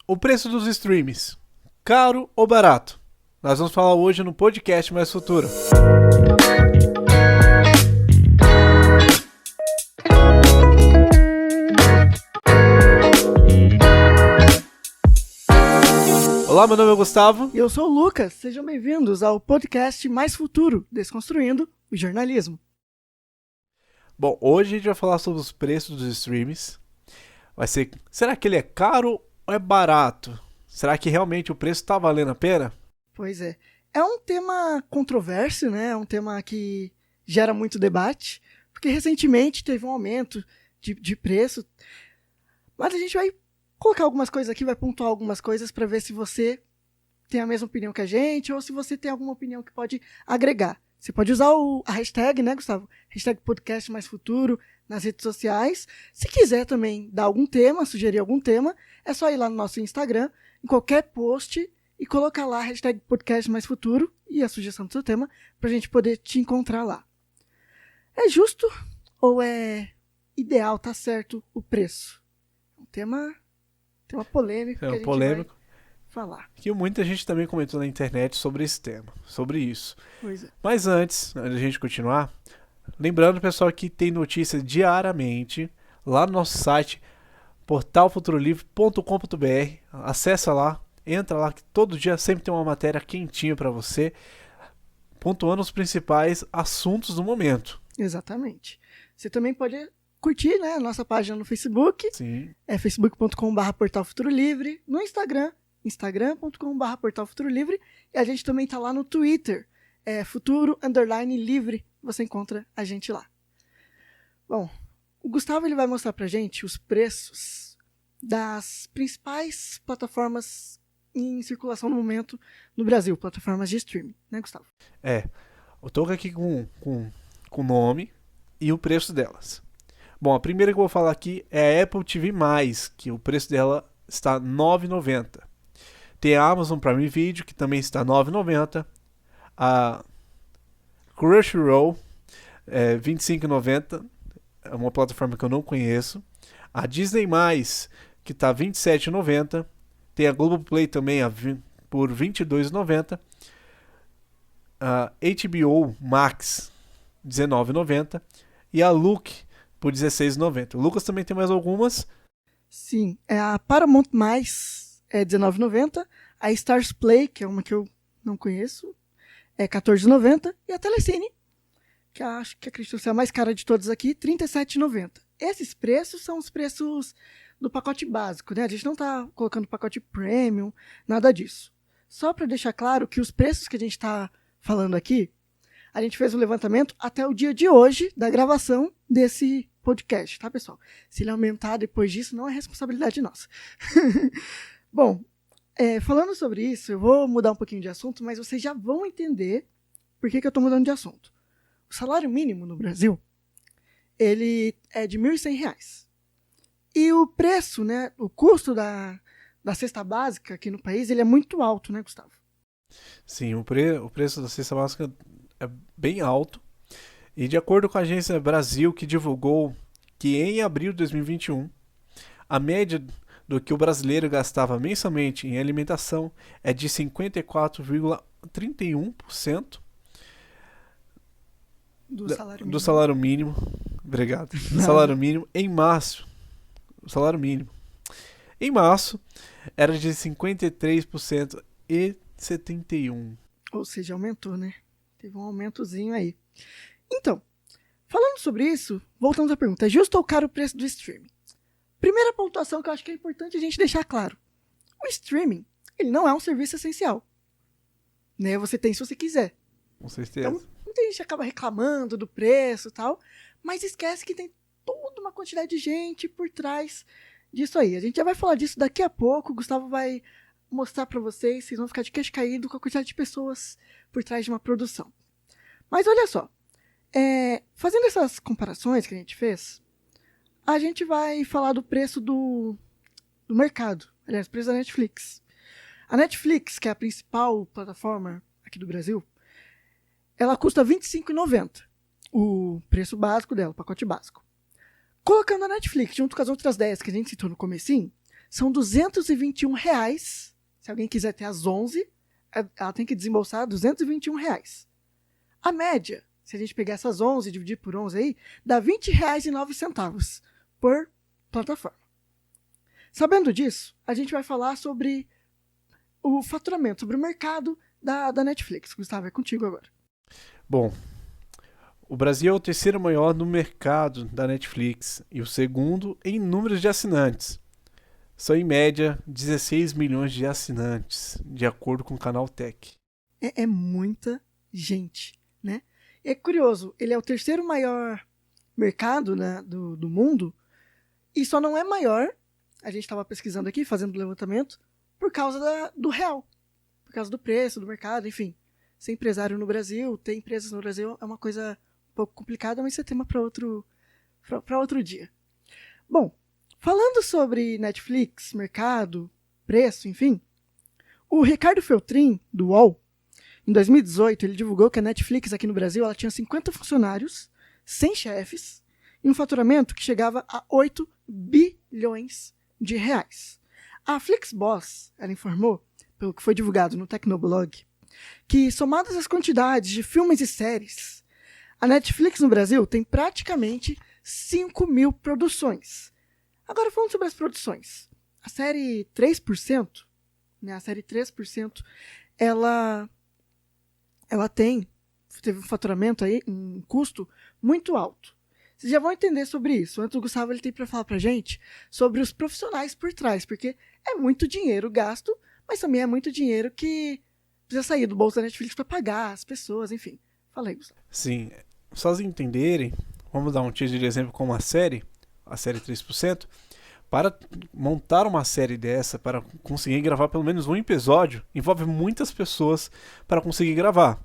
O preço dos streams, caro ou barato? Nós vamos falar hoje no podcast Mais Futuro. Olá, meu nome é Gustavo. E eu sou o Lucas. Sejam bem-vindos ao podcast Mais Futuro, Desconstruindo o Jornalismo. Bom, hoje a gente vai falar sobre os preços dos streams. Será que ele é caro ou é barato? Será que realmente o preço está valendo a pena? Pois é. É um tema controverso, né? É um tema que gera muito debate, porque recentemente teve um aumento de preço. Mas a gente vai colocar algumas coisas aqui, vai pontuar algumas coisas para ver se você tem a mesma opinião que a gente ou se você tem alguma opinião que pode agregar. Você pode usar a hashtag, né, Gustavo? Hashtag podcast mais futuro nas redes sociais. Se quiser também dar algum tema, sugerir algum tema, é só ir lá no nosso Instagram, em qualquer post, e colocar lá a hashtag podcast mais futuro e a sugestão do seu tema pra gente poder te encontrar lá. É justo ou é ideal, tá certo, o preço? Um tema polêmico que a gente vai falar. Que muita gente também comentou na internet sobre esse tema, sobre isso. Pois é. Mas antes da gente continuar, lembrando, pessoal, que tem notícias diariamente lá no nosso site portalfuturolivre.com.br. Acessa lá, entra lá, que todo dia sempre tem uma matéria quentinha para você, pontuando os principais assuntos do momento. Exatamente. Você também pode curtir, né, a nossa página no Facebook. Sim. É facebook.com/portalfuturolivre. No Instagram, instagram.com/portalfuturolivre. E a gente também tá lá no Twitter, futuro_livre. Você encontra a gente lá. Bom, o Gustavo ele vai mostrar pra gente os preços das principais plataformas em circulação no momento no Brasil, plataformas de streaming, né, Gustavo? Eu tô aqui com o nome e o preço delas. Bom, a primeira que eu vou falar aqui é a Apple TV+, que o preço dela está R$ 9,90. Tem a Amazon Prime Video, que também está R$ 9,90. A Crunchyroll, R$ 25,90. É uma plataforma que eu não conheço. A Disney+, que está R$ 27,90. Tem a Globoplay também por R$ 22,90. A HBO Max, R$ 19,90. E a Look, por R$ 16,90. O Lucas também tem mais algumas. Sim, a Paramount+, é R$19,90. A Stars Play, que é uma que eu não conheço, é R$14,90. E a Telecine, que eu acho que acredito ser a mais cara de todas aqui, R$37,90. Esses preços são os preços do pacote básico, né? A gente não está colocando pacote premium, nada disso. Só para deixar claro que os preços que a gente está falando aqui, a gente fez um levantamento até o dia de hoje da gravação desse podcast, tá, pessoal? Se ele aumentar depois disso, não é responsabilidade nossa. Bom, falando sobre isso, eu vou mudar um pouquinho de assunto, mas vocês já vão entender por que eu estou mudando de assunto. O salário mínimo no Brasil, ele é de R$ 1.100. E o preço, né, o custo da cesta básica aqui no país, ele é muito alto, né, Gustavo? Sim, o preço da cesta básica é bem alto. E de acordo com a agência Brasil, que divulgou que em abril de 2021, a média do que o brasileiro gastava mensalmente em alimentação é de 54,31% do salário mínimo. Obrigado. Do salário mínimo em março. O salário mínimo em março era de 53% e 71%. Ou seja, aumentou, né? Teve um aumentozinho aí. Então, falando sobre isso, voltamos à pergunta. É justo ou caro o preço do streaming? Primeira pontuação que eu acho que é importante a gente deixar claro. O streaming, ele não é um serviço essencial. Né? Você tem se você quiser. Com certeza. Então, muita gente acaba reclamando do preço e tal, mas esquece que tem toda uma quantidade de gente por trás disso aí. A gente já vai falar disso daqui a pouco. O Gustavo vai mostrar pra vocês vão ficar de queixo caído com a quantidade de pessoas por trás de uma produção. Mas olha só, fazendo essas comparações que a gente fez, a gente vai falar do preço do mercado, aliás, o preço da Netflix. A Netflix, que é a principal plataforma aqui do Brasil, ela custa R$ 25,90, o preço básico dela, o pacote básico. Colocando a Netflix junto com as outras 10 que a gente citou no comecinho, são R$221. Se alguém quiser ter as 11, ela tem que desembolsar R$221. A média, se a gente pegar essas 11 e dividir por 11 aí, dá R$20,09 por plataforma. Sabendo disso, a gente vai falar sobre o faturamento, sobre o mercado da Netflix. Gustavo, é contigo agora. Bom, o Brasil é o terceiro maior no mercado da Netflix e o segundo em números de assinantes. São, em média, 16 milhões de assinantes, de acordo com o Canaltech. É muita gente, né? É curioso, ele é o terceiro maior mercado, né, do mundo, e só não é maior, a gente estava pesquisando aqui, fazendo levantamento, por causa do real, por causa do preço, do mercado, enfim. Ser empresário no Brasil, ter empresas no Brasil é uma coisa um pouco complicada, mas isso é tema para outro dia. Bom, falando sobre Netflix, mercado, preço, enfim, o Ricardo Feltrin, do UOL, em 2018, ele divulgou que a Netflix aqui no Brasil ela tinha 50 funcionários, 100 chefes, e um faturamento que chegava a 8 bilhões de reais. A Flixboss, ela informou, pelo que foi divulgado no Tecnoblog, que, somadas as quantidades de filmes e séries, a Netflix no Brasil tem praticamente 5.000 produções. Agora, falando sobre as produções, a série 3%, né, ela teve um faturamento aí, um custo muito alto. Vocês já vão entender sobre isso. Antes o Gustavo ele tem para falar pra gente sobre os profissionais por trás, porque é muito dinheiro gasto, mas também é muito dinheiro que precisa sair do bolso da Netflix para pagar as pessoas, enfim. Fala aí, Gustavo. Sim, só vocês entenderem, vamos dar um título de exemplo com a série 3%, para montar uma série dessa, para conseguir gravar pelo menos um episódio, envolve muitas pessoas para conseguir gravar.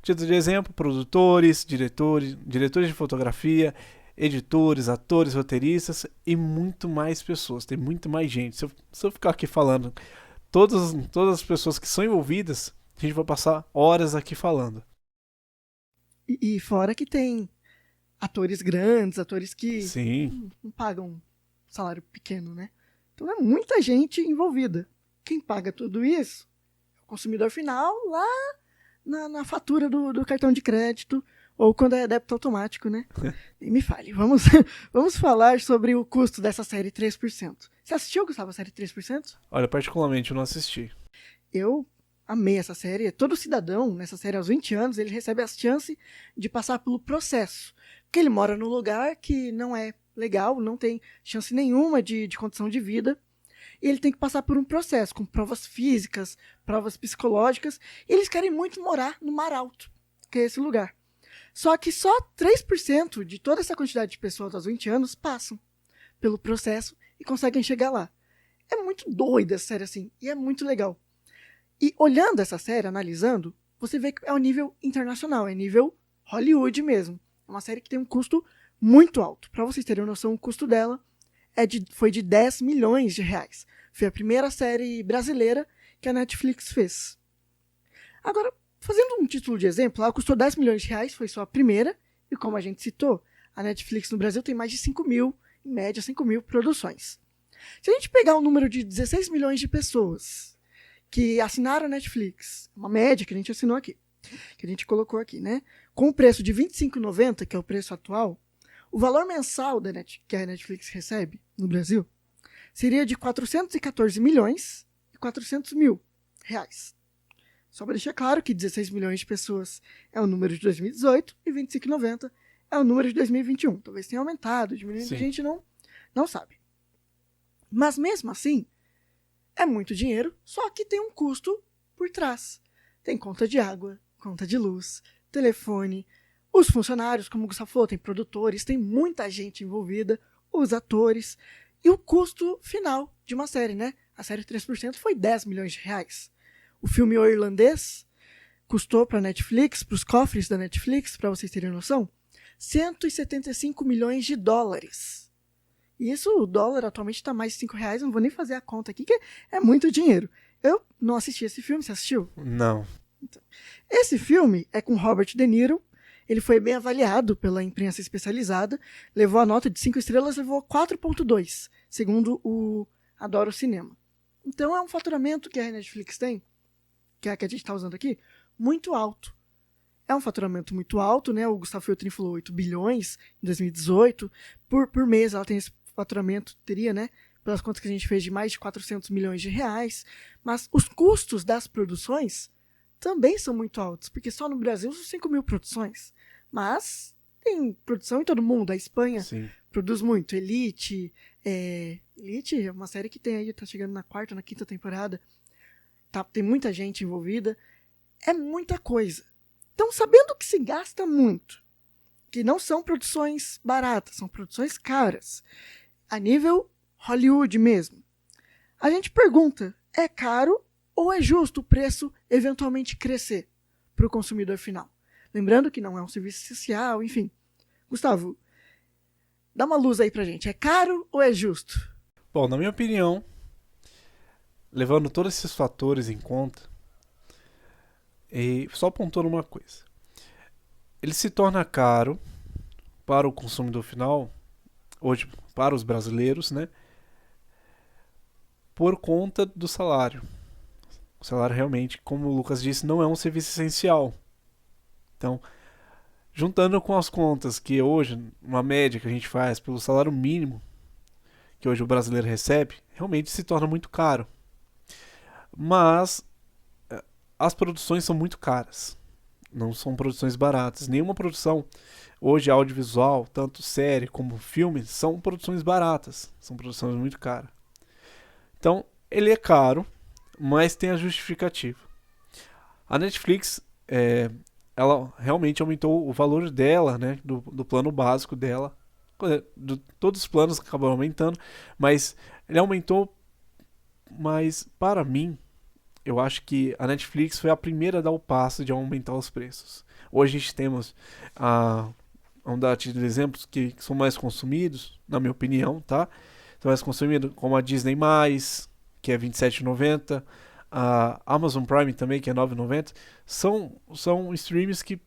Título de exemplo, produtores, diretores de fotografia, editores, atores, roteiristas e muito mais pessoas, tem muito mais gente. Se eu ficar aqui falando todas as pessoas que são envolvidas, a gente vai passar horas aqui falando. E fora que tem atores grandes, atores que Sim. não pagam um salário pequeno, né? Então é muita gente envolvida. Quem paga tudo isso é o consumidor final lá na fatura do cartão de crédito ou quando é débito automático, né? E me fale, vamos falar sobre o custo dessa série 3%. Você assistiu, Gustavo, a série 3%? Olha, particularmente eu não assisti. Eu amei essa série. Todo cidadão nessa série aos 20 anos, ele recebe a chance de passar pelo processo. Porque ele mora num lugar que não é legal, não tem chance nenhuma de condição de vida. E ele tem que passar por um processo, com provas físicas, provas psicológicas. E eles querem muito morar no Mar Alto, que é esse lugar. Só que só 3% de toda essa quantidade de pessoas aos 20 anos passam pelo processo e conseguem chegar lá. É muito doida essa série assim, e é muito legal. E olhando essa série, analisando, você vê que é um nível internacional, é nível Hollywood mesmo. É uma série que tem um custo muito alto. Para vocês terem noção, o custo dela foi de 10 milhões de reais. Foi a primeira série brasileira que a Netflix fez. Agora, fazendo um título de exemplo, ela custou 10 milhões de reais, foi só a primeira, e como a gente citou, a Netflix no Brasil tem mais de 5.000, em média 5.000 produções. Se a gente pegar o número de 16 milhões de pessoas que assinaram a Netflix, uma média que a gente assinou aqui, que a gente colocou aqui, né? Com o preço de R$ 25,90, que é o preço atual, o valor mensal que a Netflix recebe no Brasil seria de 414 milhões e 400 mil reais. Só para deixar claro que 16 milhões de pessoas é o número de 2018 e 25,90 é o número de 2021. Talvez tenha aumentado, diminuindo, a gente não sabe. Mas mesmo assim, é muito dinheiro, só que tem um custo por trás. Tem conta de água, conta de luz, telefone, os funcionários, como o Gustavo falou, tem produtores, tem muita gente envolvida, os atores, e o custo final de uma série, né? A série 3% foi 10 milhões de reais. O filme O Irlandês custou para a Netflix, para os cofres da Netflix, para vocês terem noção, 175 milhões de dólares. E isso, o dólar atualmente está mais de 5 reais, não vou nem fazer a conta aqui, que é muito dinheiro. Eu não assisti esse filme, você assistiu? Não. Então, esse filme é com Robert De Niro, ele foi bem avaliado pela imprensa especializada, levou a nota de 5 estrelas, levou 4,2, segundo adora o cinema. Então é um faturamento que a Netflix tem, que é a que a gente está usando aqui, muito alto. É um faturamento muito alto, né? O Gustavo Feltrin falou 8 bilhões em 2018. Por mês ela tem esse faturamento, teria, né? Pelas contas que a gente fez, de mais de 400 milhões de reais. Mas os custos das produções também são muito altos, porque só no Brasil são 5 mil produções. Mas tem produção em todo mundo. A Espanha Sim. produz muito. Elite é uma série que tem aí, tá chegando na 4ª, na 5ª temporada. Tem muita gente envolvida. É muita coisa. Então, sabendo que se gasta muito, que não são produções baratas, são produções caras, a nível Hollywood mesmo, a gente pergunta, é caro ou é justo o preço eventualmente crescer para o consumidor final? Lembrando que não é um serviço essencial, enfim. Gustavo, dá uma luz aí pra gente. É caro ou é justo? Bom, na minha opinião, levando todos esses fatores em conta, e só pontuando uma coisa. Ele se torna caro para o consumidor final, hoje para os brasileiros, né? Por conta do salário. O salário realmente, como o Lucas disse, não é um serviço essencial. Então, juntando com as contas que hoje, uma média que a gente faz pelo salário mínimo que hoje o brasileiro recebe, realmente se torna muito caro. Mas as produções são muito caras. Não são produções baratas. Nenhuma produção hoje audiovisual, tanto série como filme, são produções baratas. São produções muito caras. Então, ele é caro, mas tem a justificativa. A Netflix, ela realmente aumentou o valor dela, né, do plano básico dela. Todos os planos acabam aumentando, mas ele aumentou. Mas, para mim, eu acho que a Netflix foi a primeira a dar o passo de aumentar os preços. Hoje a gente temos, vamos dar de exemplos que são mais consumidos, na minha opinião, tá? São mais consumidos, como a Disney+, que é R$27,90, a Amazon Prime também, que é R$9,90. São streams que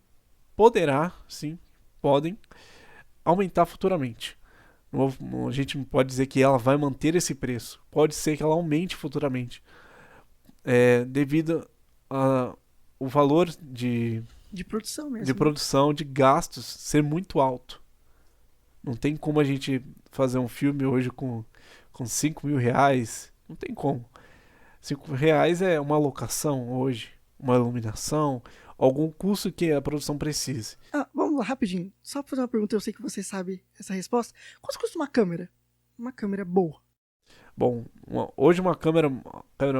podem aumentar futuramente. A gente não pode dizer que ela vai manter esse preço. Pode ser que ela aumente futuramente. Devido ao valor de produção mesmo. De produção, de gastos ser muito alto. Não tem como a gente fazer um filme hoje com R$5.000. Não tem como. R$5.000 é uma locação hoje, uma iluminação, algum custo que a produção precise. Vamos lá, rapidinho. Só pra fazer uma pergunta, eu sei que você sabe essa resposta. Quanto custa uma câmera? Uma câmera boa. Bom, hoje uma câmera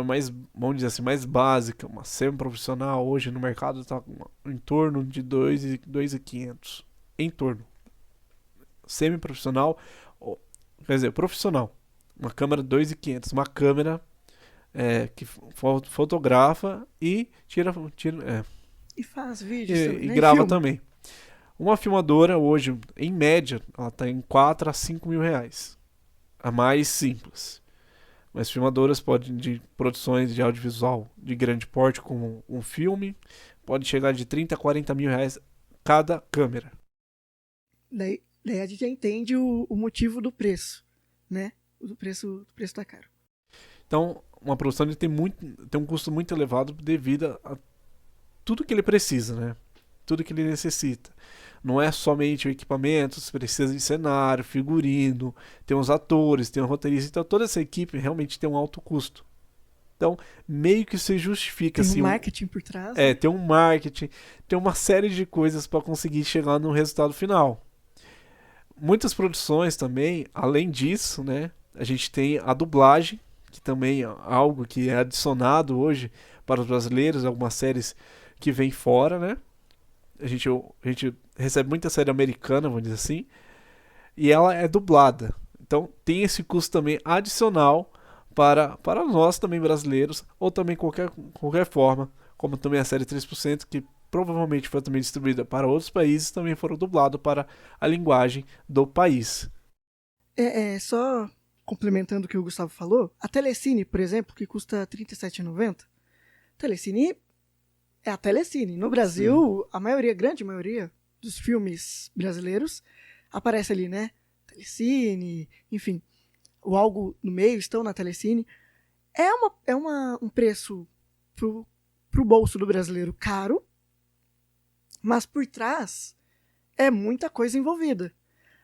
mais, vamos dizer assim, mais básica, uma semi-profissional, hoje no mercado está em torno de 2.500. Em torno. Semi-profissional, quer dizer, profissional. Uma câmera 2.500. Uma câmera que fotografa e tira e faz vídeos também, e né? grava Filma. também. Uma filmadora hoje, em média, ela está em R$4.000 a R$5.000. A mais simples. Mas filmadoras de produções de audiovisual de grande porte, como um filme, pode chegar de R$30.000 a R$40.000 cada câmera. Daí a gente já entende o motivo do preço, né? Do preço tá caro. Então, uma produção tem um custo muito elevado devido a tudo que ele precisa, né? Tudo que ele necessita. Não é somente o equipamento, você precisa de cenário, figurino, tem os atores, tem o roteirista. Então toda essa equipe realmente tem um alto custo. Então meio que se justifica. Tem assim, um marketing por trás. Né? Tem um marketing, tem uma série de coisas para conseguir chegar no resultado final. Muitas produções também, além disso, né? A gente tem a dublagem, que também é algo que é adicionado hoje para os brasileiros, algumas séries que vêm fora, né? A gente recebe muita série americana, vamos dizer assim, e ela é dublada. Então tem esse custo também adicional para nós também brasileiros, ou também qualquer forma, como também a série 3%, que provavelmente foi também distribuída para outros países, também foram dublados para a linguagem do país. Só complementando o que o Gustavo falou, a Telecine, por exemplo, que custa R$37,90, Telecine é a Telecine. No Brasil, sim, a grande maioria dos filmes brasileiros aparece ali, né? Telecine, enfim. ou algo no meio estão na Telecine. Um preço pro bolso do brasileiro caro, mas por trás é muita coisa envolvida.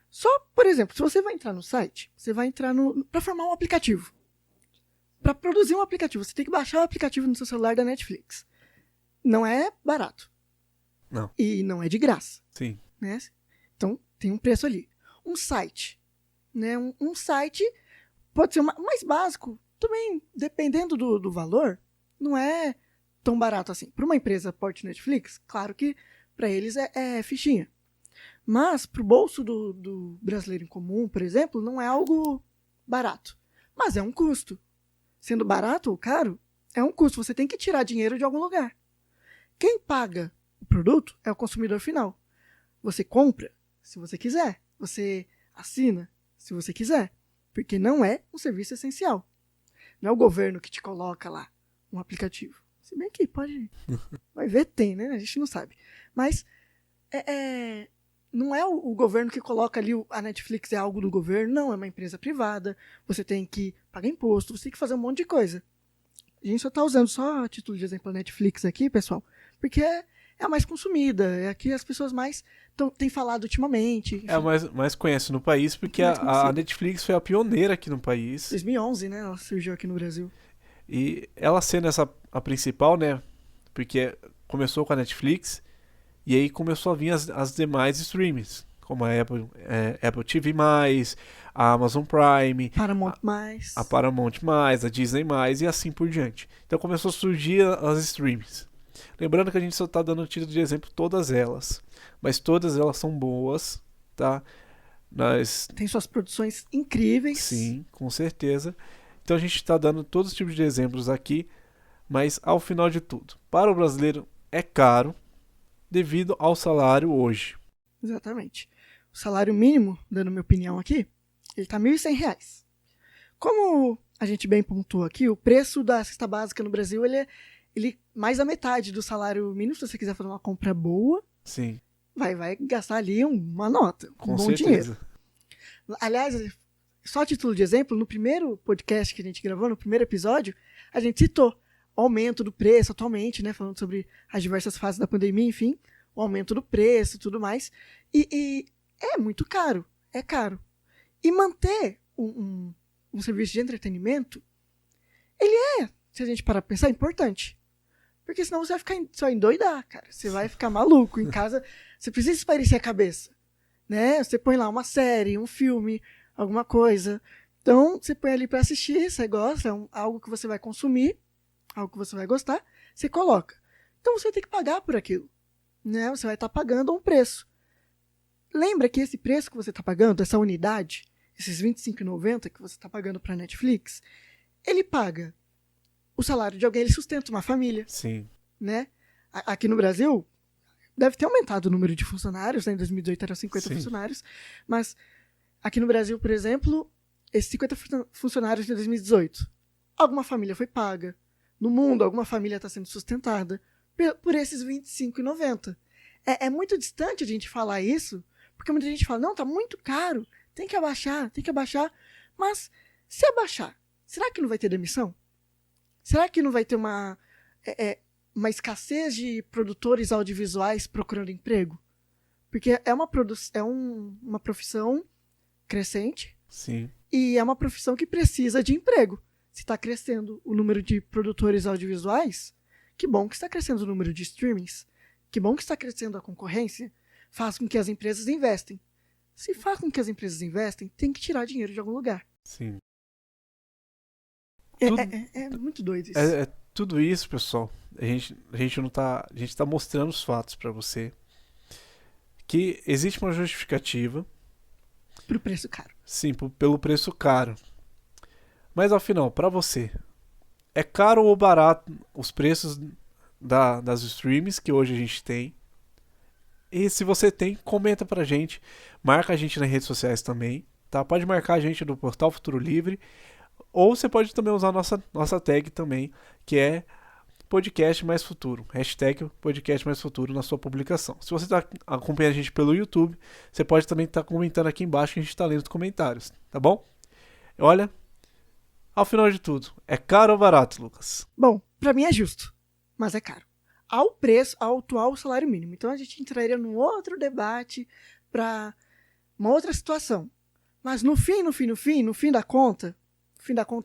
Só, por exemplo, se você vai entrar no site, você vai entrar para formar um aplicativo. Para produzir um aplicativo, você tem que baixar o aplicativo no seu celular da Netflix. Não é barato. Não. E não é de graça. Sim. Né? Então, tem um preço ali. Um site. Né? Um site pode ser mais básico. Também, dependendo do valor, não é tão barato assim. Para uma empresa porte Netflix, claro que para eles é fichinha. Mas para o bolso do brasileiro em comum, por exemplo, não é algo barato. Mas é um custo. Sendo barato ou caro, é um custo. Você tem que tirar dinheiro de algum lugar. Quem paga o produto é o consumidor final. Você compra se você quiser. Você assina se você quiser. Porque não é um serviço essencial. Não é o governo que te coloca lá um aplicativo. Se bem que pode... Vai ver, tem, né? A gente não sabe. Mas não é o governo que coloca ali a Netflix é algo do governo. Não, é uma empresa privada. Você tem que pagar imposto. Você tem que fazer um monte de coisa. A gente só está usando só a título de exemplo a Netflix aqui, pessoal. Porque é a mais consumida. É a que as pessoas mais têm falado ultimamente. Enfim. É a mais conhece no país, porque a Netflix foi a pioneira aqui no país. 2011, né? Ela surgiu aqui no Brasil. E ela sendo a principal, né? Porque começou com a Netflix e aí começou a vir as demais streams, como a Apple TV+, a Amazon Prime, Paramount+, a Paramount+, a Disney+, e assim por diante. Então começou a surgir as streams. Lembrando que a gente só está dando título de exemplo todas elas, mas todas elas são boas, tá? Tem suas produções incríveis. Sim, com certeza. Então a gente está dando todos os tipos de exemplos aqui, mas ao final de tudo, para o brasileiro é caro devido ao salário hoje. Exatamente. O salário mínimo, dando minha opinião aqui, ele está R$ 1.100. Como a gente bem pontuou aqui, o preço da cesta básica no Brasil, ele mais da metade do salário mínimo. Se você quiser fazer uma compra boa, sim, vai gastar ali uma nota, com bom certeza. dinheiro. Aliás, só a título de exemplo, no primeiro podcast que a gente gravou, no primeiro episódio, a gente citou o aumento do preço atualmente, né, falando sobre as diversas fases da pandemia, enfim, o aumento do preço e tudo mais. E é muito caro, é caro. E manter um serviço de entretenimento, ele se a gente parar pra pensar, é importante. Porque senão você vai ficar só endoidar, cara. Você vai ficar maluco em casa. Você precisa espairecer a cabeça, né? Você põe lá uma série, um filme, alguma coisa. Então, você põe ali pra assistir, você gosta, algo que você vai consumir, algo que você vai gostar, você coloca. Então, você vai ter que pagar por aquilo, né? Você vai estar pagando um preço. Lembra que esse preço que você está pagando, essa unidade, esses R$ 25,90 que você está pagando pra Netflix, ele paga o salário de alguém, ele sustenta uma família. Sim. Né? Aqui no Brasil, deve ter aumentado o número de funcionários, né? Em 2018 eram 50 Sim. funcionários, mas aqui no Brasil, por exemplo, esses 50 funcionários de 2018, alguma família foi paga. No mundo, alguma família está sendo sustentada por esses R$ 25,90. É muito distante a gente falar isso, porque muita gente fala, não, tá muito caro, tem que abaixar. Mas, se abaixar, será que não vai ter demissão? Será que não vai ter uma escassez de produtores audiovisuais procurando emprego? Porque é uma profissão crescente. Sim. E é uma profissão que precisa de emprego. Se está crescendo o número de produtores audiovisuais, que bom que está crescendo o número de streamings. Que bom que está crescendo a concorrência. Faz com que as empresas investem. Se faz com que as empresas investem, tem que tirar dinheiro de algum lugar. Sim. É muito doido isso. É tudo isso, pessoal. A gente não tá. A gente tá mostrando os fatos para você. Que existe uma justificativa. Pro preço caro. Sim, pelo preço caro. Mas afinal, para você, é caro ou barato os preços das streams que hoje a gente tem? E se você tem, comenta pra gente. Marca a gente nas redes sociais também. Tá? Pode marcar a gente do Portal Futuro Livre. Ou você pode também usar a nossa tag também, que é Podcast Mais Futuro. Hashtag Podcast Mais Futuro na sua publicação. Se você está acompanhando a gente pelo YouTube, você pode também estar comentando aqui embaixo que a gente está lendo os comentários, tá bom? Olha, ao final de tudo, é caro ou barato, Lucas? Bom, pra mim é justo, mas é caro. Ao preço, ao atual salário mínimo. Então a gente entraria num outro debate para uma outra situação. Mas no fim da conta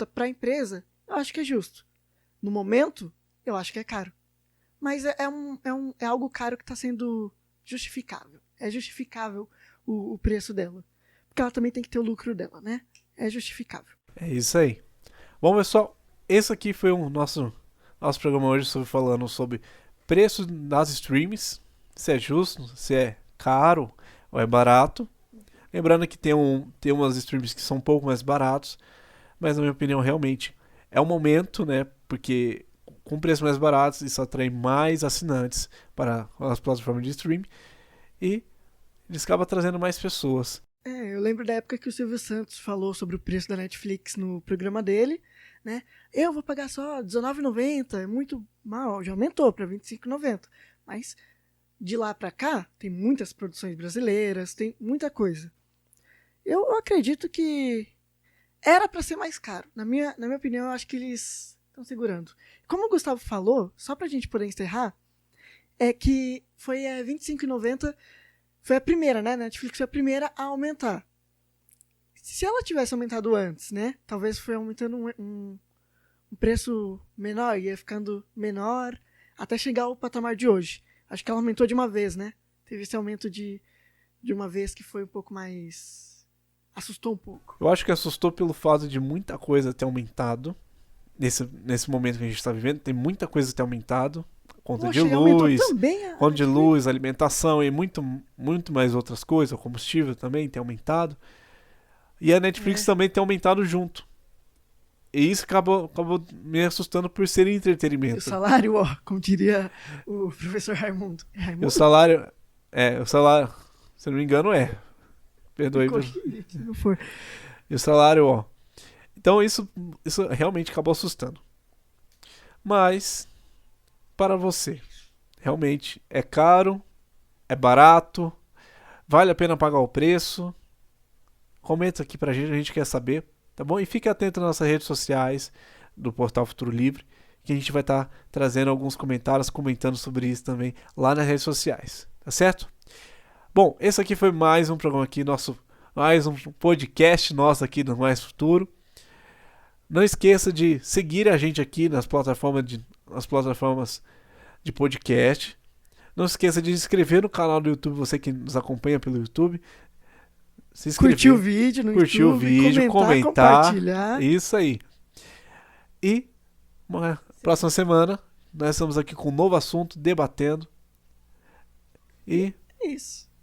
para a empresa, eu acho que é justo. No momento, eu acho que é caro. Mas é algo caro que está sendo justificável. É justificável o preço dela. Porque ela também tem que ter o lucro dela, né? É justificável. É isso aí. Bom, pessoal, esse aqui foi o nosso programa hoje falando sobre preço das streams, se é justo, se é caro ou é barato. Lembrando que tem umas streams que são um pouco mais baratos, mas na minha opinião realmente é o momento, né? Porque com preços mais baratos isso atrai mais assinantes para as plataformas de streaming e eles acabam trazendo mais pessoas. Eu lembro da época que o Silvio Santos falou sobre o preço da Netflix no programa dele, né? Eu vou pagar só R$19,90, é muito mal, já aumentou para R$25,90. Mas de lá para cá tem muitas produções brasileiras, tem muita coisa. Eu acredito que era para ser mais caro. Na minha opinião, eu acho que eles estão segurando. Como o Gustavo falou, só pra gente poder encerrar, é que foi R$25,90, foi a primeira, né? Netflix foi a primeira a aumentar. Se ela tivesse aumentado antes, né? Talvez foi aumentando um preço menor, ia ficando menor, até chegar ao patamar de hoje. Acho que ela aumentou de uma vez, né? Teve esse aumento de uma vez que foi um pouco mais... assustou um pouco. Eu acho que assustou pelo fato de muita coisa ter aumentado. Nesse momento que a gente está vivendo, tem muita coisa ter aumentado. Conta de luz, alimentação e muito mais outras coisas. O combustível também tem aumentado. E a Netflix também tem aumentado junto. E isso acabou me assustando por ser entretenimento. E o salário, como diria o professor Raimundo. E o salário, se não me engano, perdoe. Se não for. E o salário, Então isso realmente acabou assustando. Mas, para você, realmente é caro, é barato, vale a pena pagar o preço? Comenta aqui pra gente, a gente quer saber, tá bom? E fique atento nas nossas redes sociais do Portal Futuro Livre, que a gente vai estar trazendo alguns comentários, comentando sobre isso também lá nas redes sociais, tá certo? Bom, esse aqui foi mais um programa aqui, mais um podcast nosso aqui do Mais Futuro. Não esqueça de seguir a gente aqui nas plataformas de podcast. Não esqueça de se inscrever no canal do YouTube, você que nos acompanha pelo YouTube. Se inscrever, curtir o vídeo no YouTube, comentar, compartilhar. Isso aí. E próxima semana nós estamos aqui com um novo assunto, debatendo e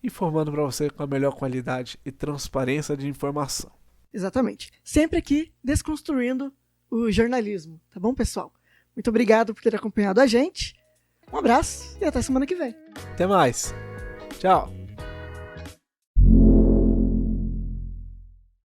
informando para você com a melhor qualidade e transparência de informação. Exatamente. Sempre aqui desconstruindo o jornalismo, tá bom, pessoal? Muito obrigado por ter acompanhado a gente. Um abraço e até semana que vem. Até mais. Tchau.